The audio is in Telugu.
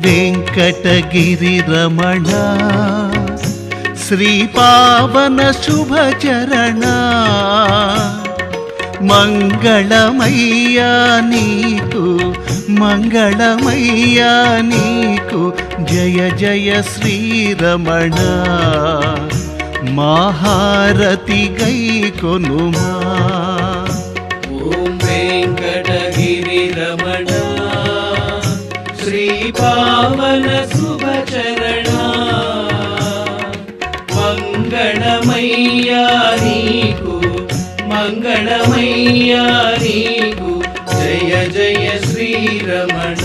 వెంకటగిరి రమణ శ్రీ పావన శుభచరణ మంగళమయ్యా నీకు మంగళమయ్యా నీకు జయ జయ శ్రీరమణ మహారతి గై కొనుమా. ఓం వెంకటగిరి రమణ శ్రీ పావన శుభచరణ మంగళమయ్యా నీకు మంగళమయ్యా నీకు జయ జయ శ్రీరమణ.